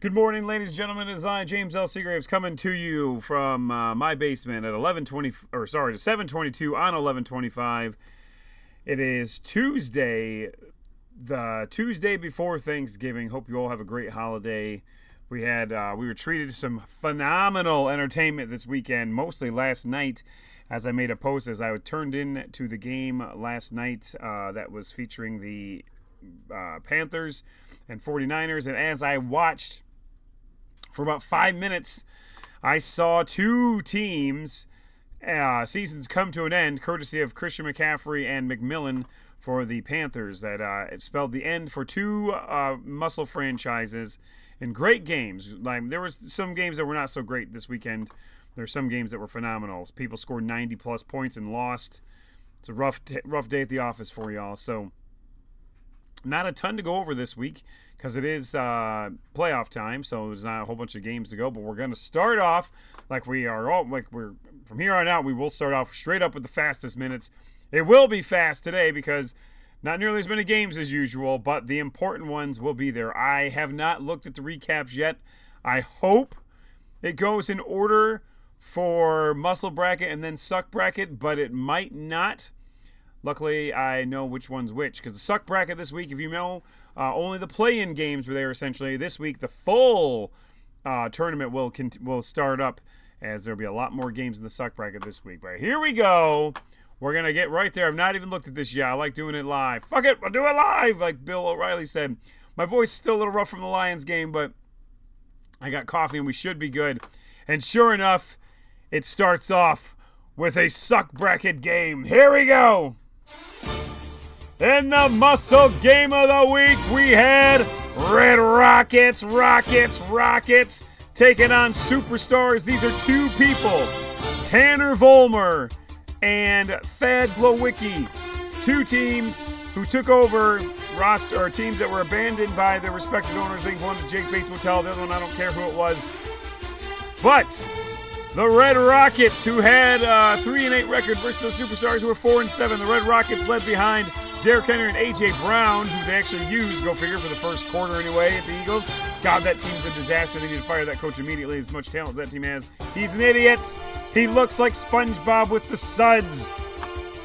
Good morning, ladies and gentlemen. It is I, James L. Seagraves, coming to you from my basement at 7:22 on 11:25. It is Tuesday, the Tuesday before Thanksgiving. Hope you all have a great holiday. We were treated to some phenomenal entertainment this weekend, mostly last night, as I made a post as I turned in to the game last night that was featuring the Panthers and 49ers, and as I watched for about 5 minutes, I saw two teams' seasons come to an end, courtesy of Christian McCaffrey and McMillan for the Panthers. That it spelled the end for two muscle franchises in great games. Like, there was some games that were not so great this weekend. There were some games that were phenomenal. People scored 90-plus points and lost. It's a rough day at the office for y'all. So, not a ton to go over this week because it is playoff time, so there's not a whole bunch of games to go. But we're going to start off from here on out. We will start off straight up with the fastest minutes. It will be fast today because not nearly as many games as usual, but the important ones will be there. I have not looked at the recaps yet. I hope it goes in order for muscle bracket and then suck bracket, but it might not. Luckily, I know which one's which, because the suck bracket this week, if you know, only the play-in games were there essentially. This week, the full tournament will start up, as there'll be a lot more games in the suck bracket this week. But here we go. We're going to get right there. I've not even looked at this yet. I like doing it live. Fuck it, I'll do it live, like Bill O'Reilly said. My voice is still a little rough from the Lions game, but I got coffee and we should be good. And sure enough, it starts off with a suck bracket game. Here we go. In the muscle game of the week, we had Red Rockets taking on Superstars. These are two people, Tanner Vollmer and Thad Glowicki. Two teams who took over teams that were abandoned by their respective owners. I think one was Jake Bates Motel, the other one I don't care who it was. But the Red Rockets, who had a 3-8 record versus the Superstars, who were 4-7. The Red Rockets led behind Derrick Henry and A.J. Brown, who they actually used, go figure, for the first quarter anyway at the Eagles. God, that team's a disaster. They need to fire that coach immediately. As much talent as that team has, he's an idiot. He looks like SpongeBob with the suds.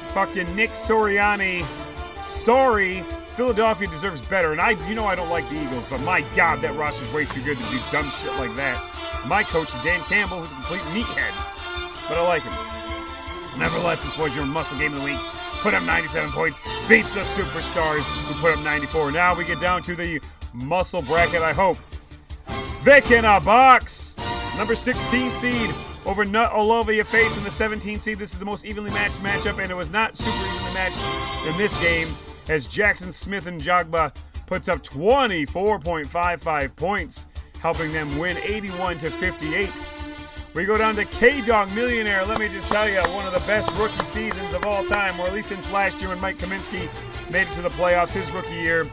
Fucking Nick Sirianni. Sorry. Philadelphia deserves better. And I don't like the Eagles, but my God, that roster's way too good to do dumb shit like that. My coach is Dan Campbell, who's a complete meathead, but I like him. Nevertheless, this was your muscle game of the week. Put up 97 points, beats the Superstars, who put up 94. Now we get down to the muscle bracket, I hope. Vic in a box, number 16 seed, over Nut Olovia face in the 17 seed. This is the most evenly matched matchup, and it was not super evenly matched in this game, as Jackson Smith and Jogba puts up 24.55 points, helping them win 81-58. We go down to K-Dog Millionaire. Let me just tell you, one of the best rookie seasons of all time, or at least since last year when Mike Kaminsky made it to the playoffs his rookie year.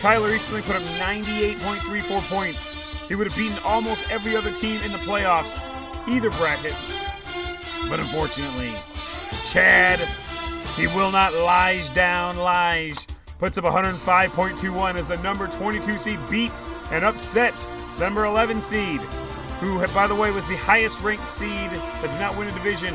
Kyler Easterling put up 98.34 points. He would have beaten almost every other team in the playoffs, either bracket. But unfortunately, Chad, he will not lige down, puts up 105.21 as the number 22 seed beats and upsets the number 11 seed, who, by the way, was the highest ranked seed that did not win a division.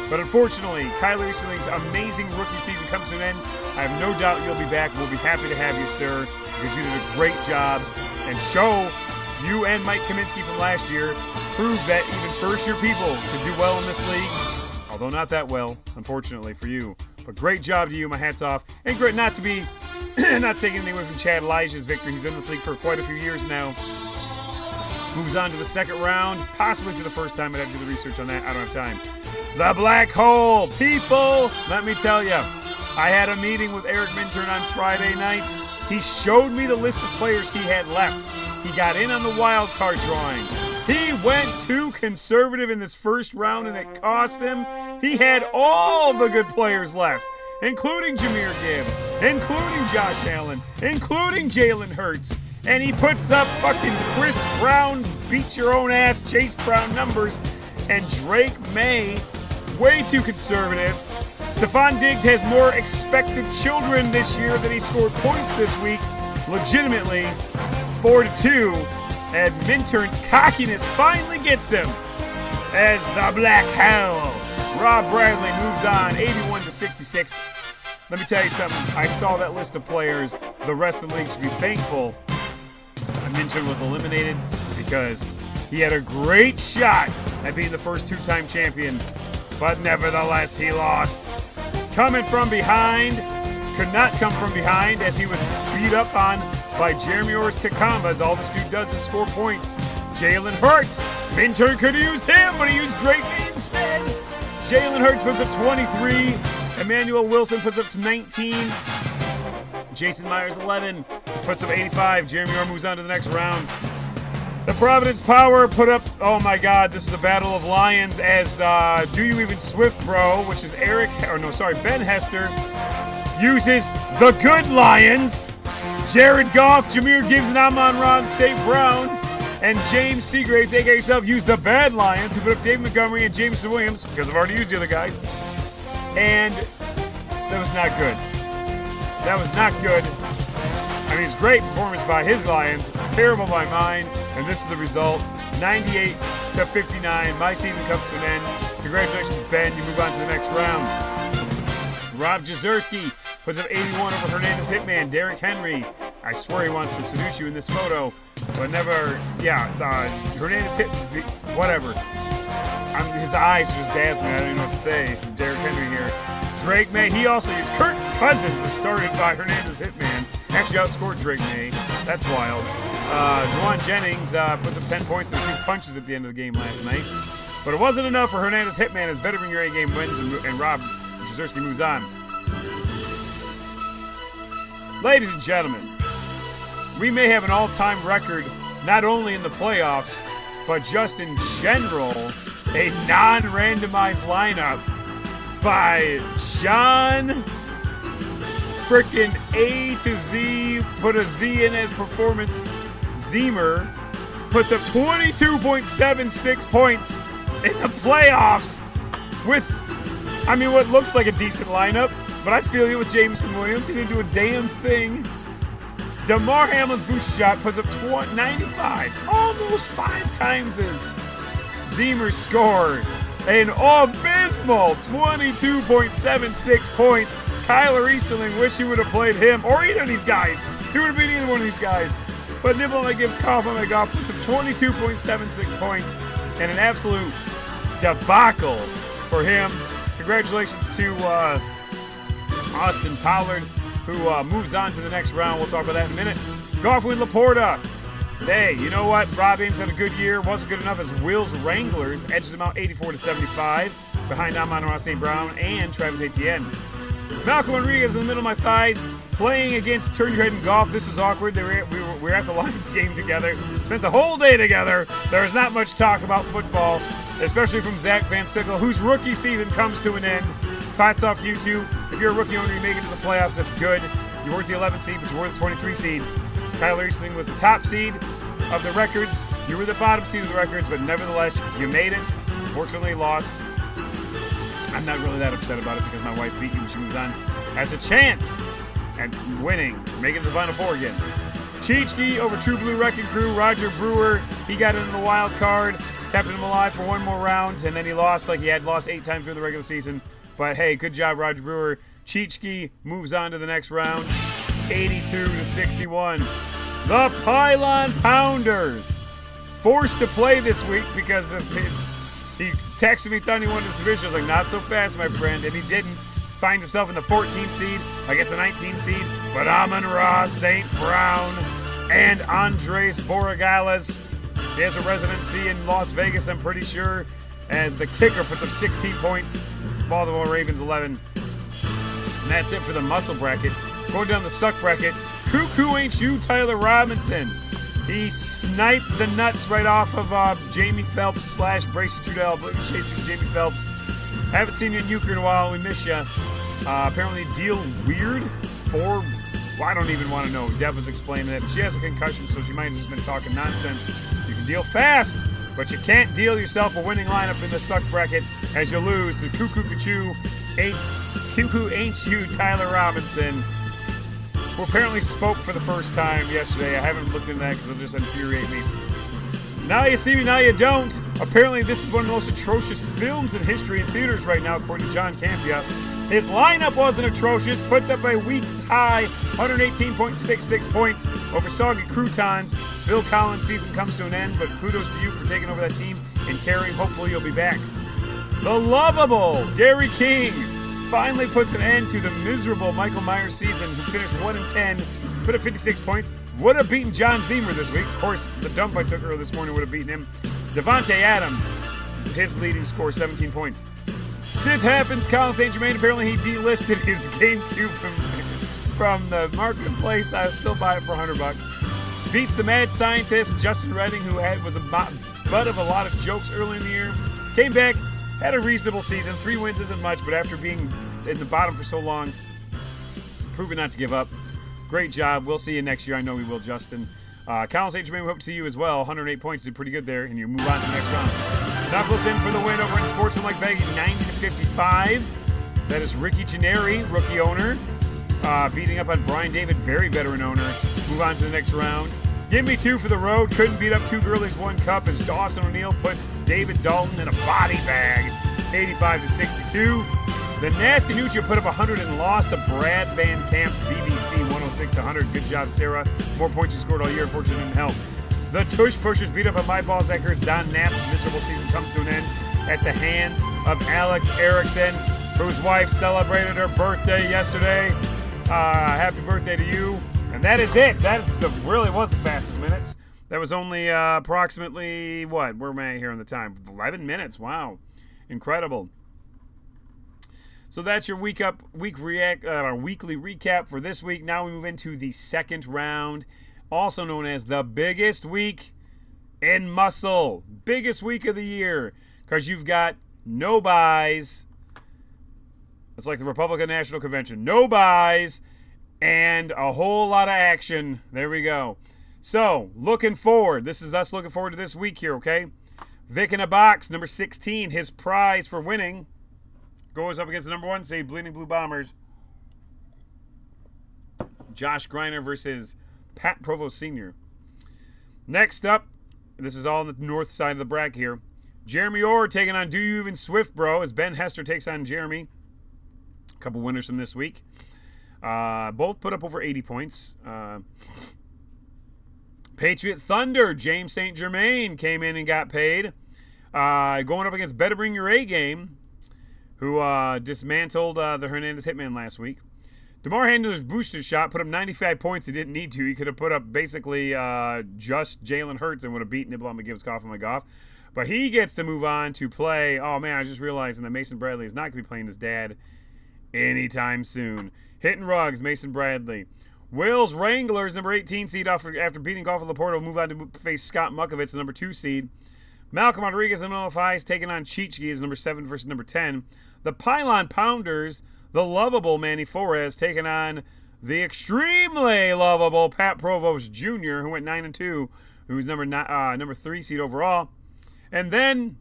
But unfortunately, Kyler Easterling's amazing rookie season comes to an end. I have no doubt you'll be back. We'll be happy to have you, sir, because you did a great job. And show you and Mike Kaminsky from last year prove that even first-year people could do well in this league. Although not that well, unfortunately for you. But great job to you. My hat's off. And great not to be not taking anything away from Chad Elijah's victory. He's been in this league for quite a few years now. Moves on to the second round, possibly for the first time. I'd have to do the research on that. I don't have time. The Black Hole. People, let me tell you, I had a meeting with Eric Minturn on Friday night. He showed me the list of players he had left. He got in on the wild card drawing. He went too conservative in this first round, and it cost him. He had all the good players left, including Jahmyr Gibbs, including Josh Allen, including Jalen Hurts. And he puts up fucking Chris Brown, beat your own ass, Chase Brown numbers, and Drake May, way too conservative. Stephon Diggs has more expected children this year than he scored points this week. Legitimately, 4-2. And Minturn's cockiness finally gets him as the Black Howl. Rob Bradley moves on 81-66. Let me tell you something. I saw that list of players. The rest of the league should be thankful that Minturn was eliminated because he had a great shot at being the first two-time champion. But nevertheless, he lost. Coming from behind, could not come from behind as he was beat up on by Jeremy Orris-Kakamba. As all this dude does is score points. Jalen Hurts. Minturn could have used him, but he used Drake May instead. Jalen Hurts puts up 23. Emmanuel Wilson puts up to 19. Jason Myers, 11. Puts up 85. Jeremy Orr moves on to the next round. The Providence Power put up, oh my God, this is a battle of lions as Do You Even Swift Bro, which is Ben Hester, uses the good Lions. Jared Goff, Jahmyr Gibbs, and Amon-Ra St. Brown, and James Seagraves, aka yourself, used the bad Lions, who put up Dave Montgomery and Jameson Williams, because I've already used the other guys. And that was not good. That was not good. I mean, it's great performance by his Lions, terrible by mine, and this is the result, 98-59. My season comes to an end. Congratulations, Ben. You move on to the next round. Rob Jazerski puts up 81 over Hernandez Hitman. Derrick Henry, I swear he wants to seduce you in this photo, but never, Hernandez hit, whatever. His eyes are just dazzling. I don't even know what to say. Derrick Henry here. Drake May, he also used Kirk Cousins, was started by Hernandez Hitman. Actually outscored Drake May. That's wild. Juwan Jennings puts up 10 points and 2 punches at the end of the game last night. But it wasn't enough for Hernandez Hitman as Better Bring Your A Game wins and Rob Jazerski moves on. Ladies and gentlemen, we may have an all-time record not only in the playoffs, but just in general, a non-randomized lineup by Sean frickin' A to Z, put a Z in as performance, Zemer, puts up 22.76 points in the playoffs with, what looks like a decent lineup, but I feel you with Jameson Williams. He didn't do a damn thing. DeMar Hamlin's boost shot puts up 95, almost 5 times as Zemer's score. An abysmal 22.76 points. Kyler Easterling, wish he would have played him or either of these guys. He would have beat either one of these guys. But Nibble on my Gibbs, Cough on my Goff puts up 22.76 points and an absolute debacle for him. Congratulations to Austin Pollard, who moves on to the next round. We'll talk about that in a minute. Goffwin Laporta. Hey, you know what? Rob Ames had a good year. Wasn't good enough as Will's Wranglers edged them out 84-75 behind Amon-Ra St. Brown and Travis Etienne. Malcolm Rodriguez in the middle of my thighs, playing against Turn Your Head and Golf. This was awkward. We were at the Lions game together. Spent the whole day together. There was not much talk about football, especially from Zach Van Sickle, whose rookie season comes to an end. Hats off to you two. If you're a rookie owner, you make it to the playoffs. That's good. You weren't the 11th seed, but you were the 23 seed. Kyler Easterling was the top seed of the records. You were the bottom seed of the records, but nevertheless, you made it. Unfortunately, lost. I'm not really that upset about it because my wife beat you when she moves on. Has a chance at winning, making it to the Final Four again. Cheechke over True Blue Wrecking Crew. Roger Brewer, he got into the wild card, kept him alive for one more round, and then he lost like he had lost 8 times during the regular season. But hey, good job, Roger Brewer. Cheechke moves on to the next round, 82-61. The Pylon Pounders, forced to play this week because of he texted me, thought he won his division. I was like, not so fast, my friend, and he didn't. Finds himself in the 14th seed, I guess the 19th seed, but Amon-Ra St. Brown and Andres Borregales. He has a residency in Las Vegas, I'm pretty sure, and the kicker puts up 16 points. Baltimore Ravens 11. And that's it for the muscle bracket. Going down the suck bracket, Cuckoo Ain't You, Tyler Robinson. He sniped the nuts right off of Jamie Phelps / Bracey Trudell, chasing Jamie Phelps. Haven't seen you in Euchre in a while. We miss you. Apparently deal weird for, I don't even want to know. Deb was explaining it. She has a concussion, so she might have just been talking nonsense. You can deal fast, but you can't deal yourself a winning lineup in the suck bracket as you lose to Cuckoo Ain't You, Tyler Robinson, who apparently spoke for the first time yesterday. I haven't looked into that because it'll just infuriate me. Now You See Me, Now You Don't. Apparently, this is one of the most atrocious films in history in theaters right now, according to John Campia. His lineup wasn't atrocious, puts up a week-high 118.66 points over Soggy Croutons. Bill Collins' season comes to an end, but kudos to you for taking over that team and carrying. Hopefully you'll be back. The lovable Gary King finally puts an end to the miserable Michael Myers season, who finished 1-10, put up 56 points. Would have beaten John Zemer this week. Of course, the dump I took earlier this morning would have beaten him. Devontae Adams, his leading score, 17 points. Sith happens. Colin St. Germain, apparently he delisted his GameCube from the marketplace. I'll still buy it for $100. Beats the mad scientist, Justin Redding, who was the butt of a lot of jokes early in the year. Came back, had a reasonable season. 3 wins isn't much, but after being in the bottom for so long, proving not to give up. Great job. We'll see you next year. I know we will, Justin. Colin St. Germain, we hope to see you as well. 108 points. Did pretty good there, and you move on to the next round. Knuckles in for the win over in Sportsmanlike Betting, 90-55. That is Ricky Gennari, rookie owner, beating up on Brian David, very veteran owner. Move on to the next round. Give me 2 for the road. Couldn't beat up 2 girlies, 1 cup, as Dawson O'Neill puts David Dalton in a body bag, 85-62. The Nasty Nuccia put up 100 and lost to Brad Van Camp, BBC, 106-100. Good job, Sarah. More points you scored all year. Unfortunately, didn't help. The Tush Pushers beat up on My Balls Eckers. Don Knapp's miserable season comes to an end at the hands of Alex Erickson, whose wife celebrated her birthday yesterday. Happy birthday to you. And that is it. Really was the fastest minutes. That was only approximately, where am I here on the time? 11 minutes. Wow. Incredible. So that's your weekly recap for this week. Now we move into the second round, also known as the biggest week in muscle. Biggest week of the year, because you've got no buys. It's like the Republican National Convention. No buys and a whole lot of action. There we go. So, looking forward. This is us looking forward to this week here, okay? Vic in a Box, number 16. His prize for winning goes up against the number 1 seed, Bleeding Blue Bombers. Josh Greiner versus Pat Provost Sr. Next up, this is all on the north side of the bracket here. Jeremy Orr taking on Do You Even Swift Bro, as Ben Hester takes on Jeremy. A couple winners from this week. Both put up over 80 points. Patriot Thunder, James St. Germain came in and got paid. Going up against Better Bring Your A Game, who dismantled the Hernandez Hitman last week. DeMar Handler's booster shot put up 95 points. He didn't need to. He could have put up basically just Jalen Hurts and would have beaten Nibble on McGibbs, Cough on McGough. But he gets to move on to play. Oh, man, I was just realizing that Mason Bradley is not going to be playing his dad anytime soon. Hitting Rugs, Mason Bradley. Will's Wranglers, number 18 seed, after beating Golf of Laporte, will move on to face Scott Mukovitz, the number 2 seed. Malcolm Rodriguez and LFIs taking on Chichki as number 7 versus number 10. The Pylon Pounders, the lovable Manny Flores, taking on the extremely lovable Pat Provost Jr., who went 9-2, who's number 3 seed overall. And then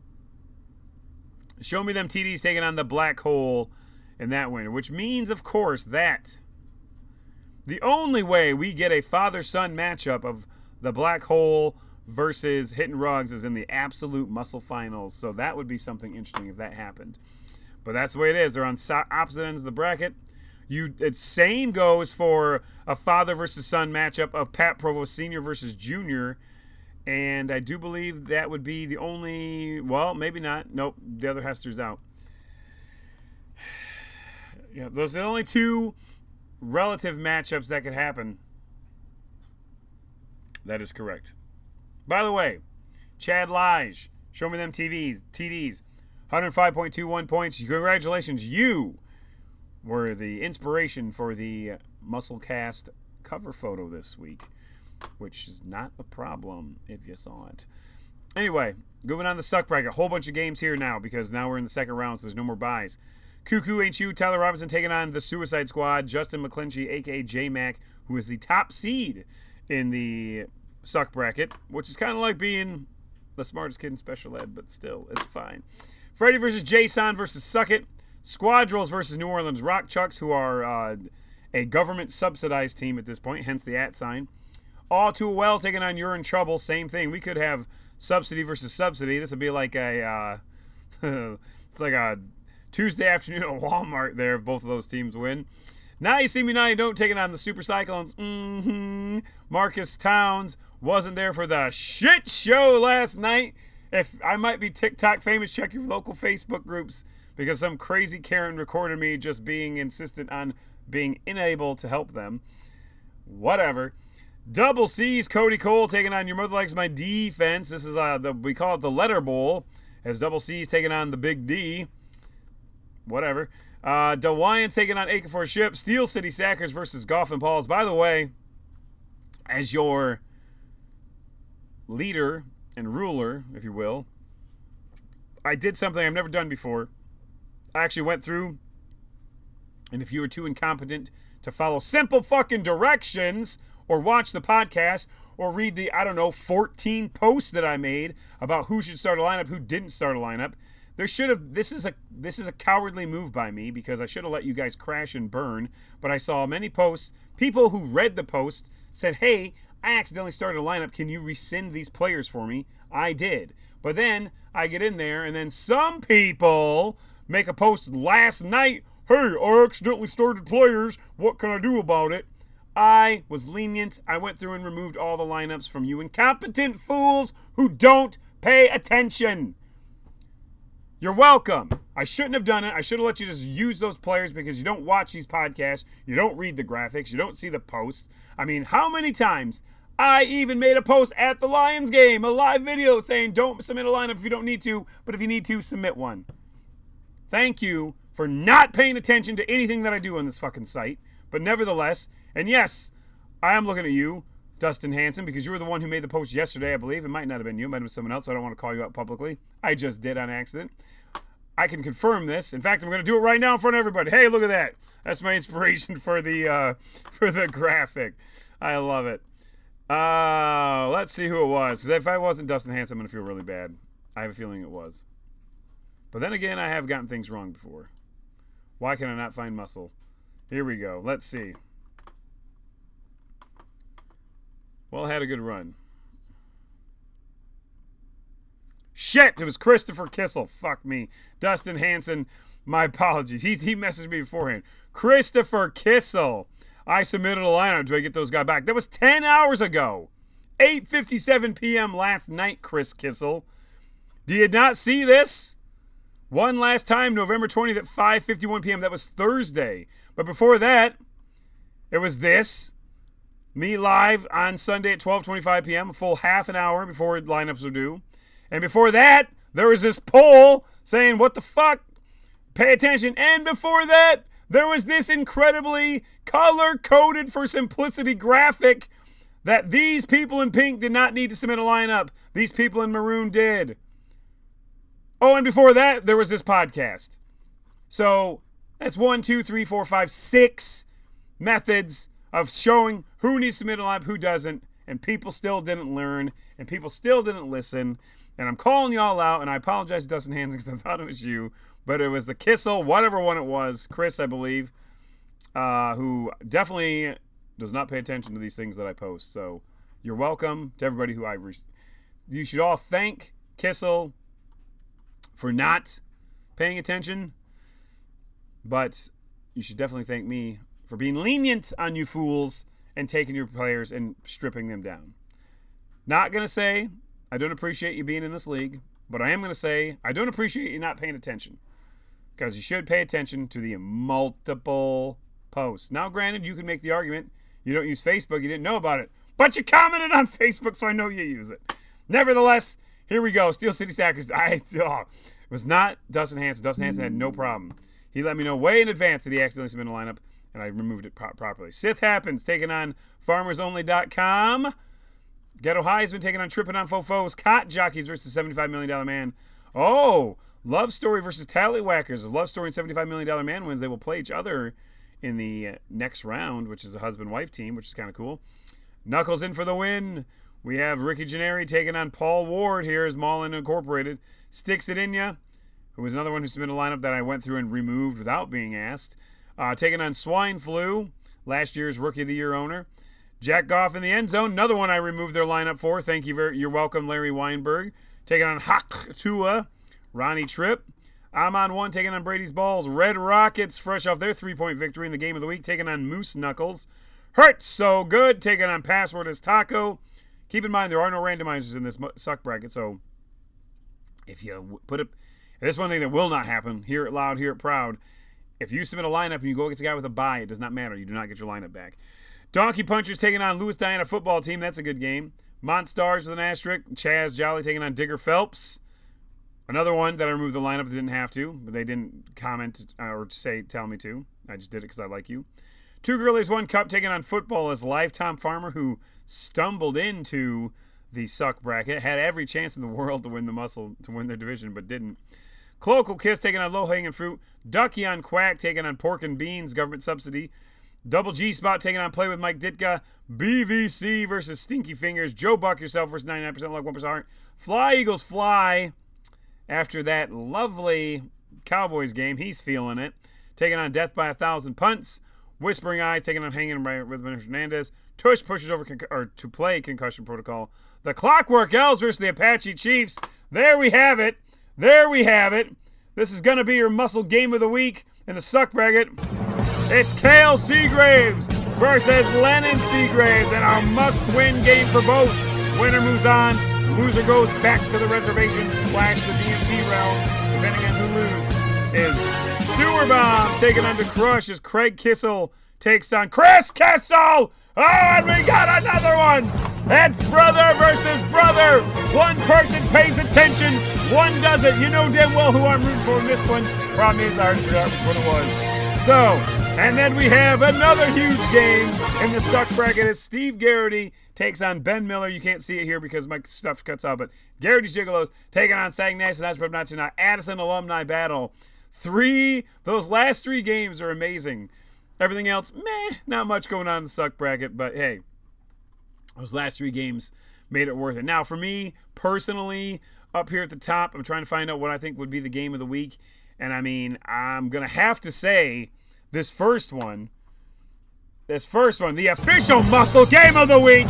Show Me Them TDs taking on the Black Hole in that winner, which means, of course, that the only way we get a father-son matchup of the Black Hole versus Hitting Rugs is in the absolute muscle finals. So that would be something interesting if that happened. But that's the way it is. They're on opposite ends of the bracket. Same goes for a father versus son matchup of Pat Provost Sr. versus Jr. And I do believe that would be the only, well, maybe not. Nope, the other Hester's out. Yeah, those are the only 2 relative matchups that could happen. That is correct. By the way, Chad Lige, Show Me Them TDs, 105.21 points. Congratulations, you were the inspiration for the Muslcast cover photo this week, which is not a problem if you saw it. Anyway, moving on to the suck bracket. A whole bunch of games here now, because now we're in the second round, so there's no more buys. Cuckoo Ain't You, Tyler Robinson taking on the Suicide Squad. Justin McClinchy, a.k.a. J-Mac, who is the top seed in the suck bracket, which is kind of like being the smartest kid in special ed, but still, it's fine. Freddie versus Jason versus Suck It. Squadrils versus New Orleans Rock Chucks, who are a government-subsidized team at this point, hence the @ sign. All Too Well taking on You're in Trouble. Same thing. We could have subsidy versus subsidy. This would be like a it's like a Tuesday afternoon at Walmart there if both of those teams win. Now You See Me Now You Don't taking on the Super Cyclones. Marcus Towns wasn't there for the shit show last night. If I might be TikTok famous, check your local Facebook groups because some crazy Karen recorded me just being insistent on being unable to help them. Whatever. Double C's Cody Cole taking on Your Mother Likes My Defense. This is we call it the Letter Bowl, as Double C's taking on the Big D. Whatever. DeWyan taking on Aiken for a Ship. Steel City Sackers versus Golf and Pauls. By the way, as your leader and ruler, if you will, I did something I've never done before. I actually went through, and if you were too incompetent to follow simple fucking directions or watch the podcast or read the, 14 posts that I made about who should start a lineup, who didn't start a lineup, this is a cowardly move by me because I should have let you guys crash and burn, but I saw many posts. People who read the post said, hey, I accidentally started a lineup. Can you rescind these players for me? I did. But then I get in there, and then some people make a post last night. Hey, I accidentally started players. What can I do about it? I was lenient. I went through and removed all the lineups from you incompetent fools who don't pay attention. You're welcome. I shouldn't have done it. I should have let you just use those players because you don't watch these podcasts. You don't read the graphics. You don't see the posts. I mean, how many times? I even made a post at the Lions game, a live video saying don't submit a lineup if you don't need to, but if you need to, submit one. Thank you for not paying attention to anything that I do on this fucking site. But nevertheless, and yes, I am looking at you, Dustin Hanson, because you were the one who made the post yesterday, I believe. It might not have been you. It might have been someone else, so I don't want to call you out publicly. I just did on accident. I can confirm this. In fact, I'm going to do it right now in front of everybody. Hey, look at that. That's my inspiration for the graphic. I love it. Let's see who it was. Because if I wasn't Dustin Hanson, I'm going to feel really bad. I have a feeling it was. But then again, I have gotten things wrong before. Why can I not find muscle? Here we go. Let's see. Well, I had a good run. Shit! It was Christopher Kissel. Fuck me. Dustin Hanson, my apologies. He messaged me beforehand. Christopher Kissel. I submitted a lineup to get those guys back. That was 10 hours ago. 8:57 p.m. last night, Chris Kissel. Do you not see this? One last time, November 20th at 5:51 p.m. That was Thursday. But before that, it was this. Me live on Sunday at 12:25 p.m., a full half an hour before lineups are due. And before that, there was this poll saying, what the fuck? Pay attention. And before that, there was this incredibly color-coded for simplicity graphic that these people in pink did not need to submit a lineup. These people in maroon did. Oh, and before that, there was this podcast. So that's 6 methods of showing who needs to submit a lineup, who doesn't, and people still didn't learn, and people still didn't listen, and I'm calling y'all out, and I apologize to Dustin Hanson because I thought it was you, but it was the Kissel, whatever one it was, Chris, I believe, who definitely does not pay attention to these things that I post. So you're welcome to everybody who you should all thank Kissel for not paying attention, but you should definitely thank me for being lenient on you fools and taking your players and stripping them down. Not going to say I don't appreciate you being in this league, but I am going to say I don't appreciate you not paying attention, because you should pay attention to the multiple posts. Now, granted, you can make the argument you don't use Facebook, you didn't know about it, but you commented on Facebook, so I know you use it. Nevertheless, here we go. Steel City Stackers. It was not Dustin Hanson. Dustin Hanson had no problem. He let me know way in advance that he accidentally submitted a lineup, and I removed it properly. Sith Happens taking on FarmersOnly.com. Ghetto Heisman taking on Trippin' on Fofos. Cot Jockeys versus $75 Million Man. Oh, Love Story versus Tallywhackers. If Love Story and $75 Million Man wins, they will play each other in the next round, which is a husband-wife team, which is kind of cool. Knuckles in for the win. We have Ricky Gennari taking on Paul Ward here as Mullen Incorporated. Sticks It In Ya, who was another one who submitted a lineup that I went through and removed without being asked. Taking on Swine Flu, last year's Rookie of the Year owner. Jack Goff in the end zone. Another one I removed their lineup for. Thank you. You're welcome, Larry Weinberg. Taking on Hawk Tua. Ronnie Tripp. I'm on one, taking on Brady's Balls. Red Rockets, fresh off their 3-point victory in the game of the week, taking on Moose Knuckles. Hurt So Good, taking on Password as Taco. Keep in mind, there are no randomizers in this suck bracket, so if you put it, this is one thing that will not happen. Hear it loud, hear it proud. If you submit a lineup and you go against a guy with a bye, it does not matter. You do not get your lineup back. Donkey Punchers taking on Louis Diana football team. That's a good game. Monstars with an asterisk. Chaz Jolly taking on Digger Phelps. Another one that I removed the lineup. They didn't have to, but they didn't comment or tell me to. I just did it because I like you. Two Girlies, One Cup taking on football as Live Tom Farmer, who stumbled into the suck bracket, had every chance in the world to win their division, but didn't. Cloacal Kiss taking on Low Hanging Fruit. Ducky on Quack taking on Pork and Beans, government subsidy. Double G Spot taking on Play with Mike Ditka. BVC versus Stinky Fingers. Joe Buck Yourself versus 99% Luck, 1% Heart. Fly Eagles Fly. After that lovely Cowboys game, he's feeling it. Taking on Death by 1,000 Punts. Whispering Eyes taking on Hanging by Rhythm Hernandez. Tush pushes over to play Concussion Protocol. The Clockwork Elves versus the Apache Chiefs. There we have it. There we have it. This is going to be your muscle game of the week in the suck bracket. It's Kale Seagraves versus Lennon Seagraves, and our must-win game for both. Winner moves on. Loser goes back to the reservation / the DMT realm, depending on who loses. Is Sewer Bombs taking on the Crush as Craig Kissel takes on Chris Kissel. Oh, and we got another one. That's brother versus brother. One person pays attention, one doesn't. You know damn well who I'm rooting for in this one. Problem is, I already forgot which one it was. So, and then we have another huge game in the suck bracket as Steve Garrity takes on Ben Miller. You can't see it here because my stuff cuts out, but Garrity's Gigolos taking on Sagnash, and that's what I'm not tonight. Addison Alumni Battle. Those last 3 games are amazing. Everything else, meh, not much going on in the suck bracket, but hey, those last 3 games made it worth it. Now, for me, personally, up here at the top, I'm trying to find out what I think would be the game of the week. And I mean, I'm going to have to say this first one, the official muscle game of the week,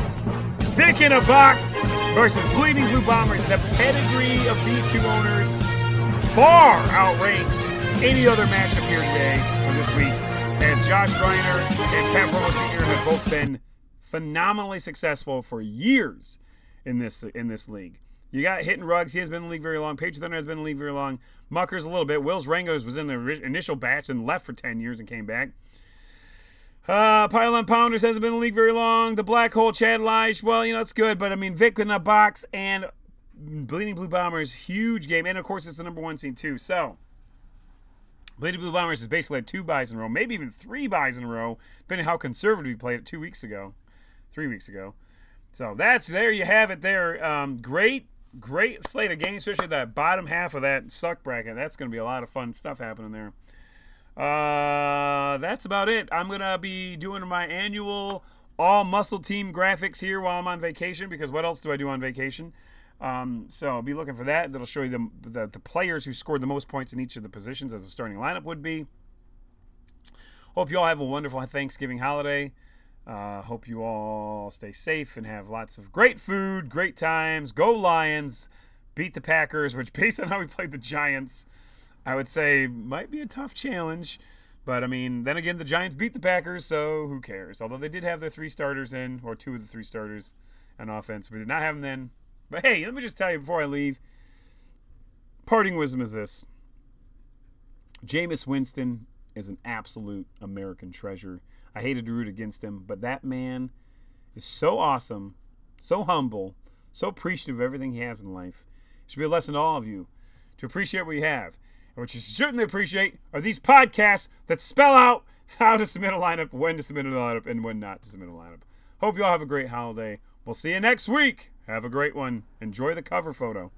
Vic in a Box versus Bleeding Blue Bombers. The pedigree of these two owners far outranks any other matchup here today or this week, as Josh Greiner and Pat Promo Sr. have both been phenomenally successful for years in this league. You got Hitting Rugs. He has been in the league very long. Patriot Thunder has been in the league very long. Muckers a little bit. Will's Rangos was in the initial batch and left for 10 years and came back. Pylon Pounders hasn't been in the league very long. The Black Hole Chad Lige, well, it's good. But, I mean, Vic in a Box and Bleeding Blue Bombers, huge game. And, of course, it's the number 1 seed, too. So, Bleeding Blue Bombers has basically had 2 buys in a row, maybe even 3 buys in a row, depending on how conservative he played it 3 weeks ago. So, there you have it there. Great slate of games, especially that bottom half of that suck bracket. That's going to be a lot of fun stuff happening there. That's about it. I'm going to be doing my annual all-muscle team graphics here while I'm on vacation, because what else do I do on vacation? So I'll be looking for that. That'll show you the players who scored the most points in each of the positions as the starting lineup would be. Hope you all have a wonderful Thanksgiving holiday. Hope you all stay safe and have lots of great food, great times. Go Lions. Beat the Packers, which based on how we played the Giants, I would say might be a tough challenge. But, I mean, then again, the Giants beat the Packers, so who cares? Although they did have their 3 starters in, or 2 of the 3 starters on offense. We did not have them then. But, hey, let me just tell you before I leave, parting wisdom is this. Jameis Winston is an absolute American treasure. I hated to root against him, but that man is so awesome, so humble, so appreciative of everything he has in life. It should be a lesson to all of you to appreciate what you have. And what you should certainly appreciate are these podcasts that spell out how to submit a lineup, when to submit a lineup, and when not to submit a lineup. Hope you all have a great holiday. We'll see you next week. Have a great one. Enjoy the cover photo.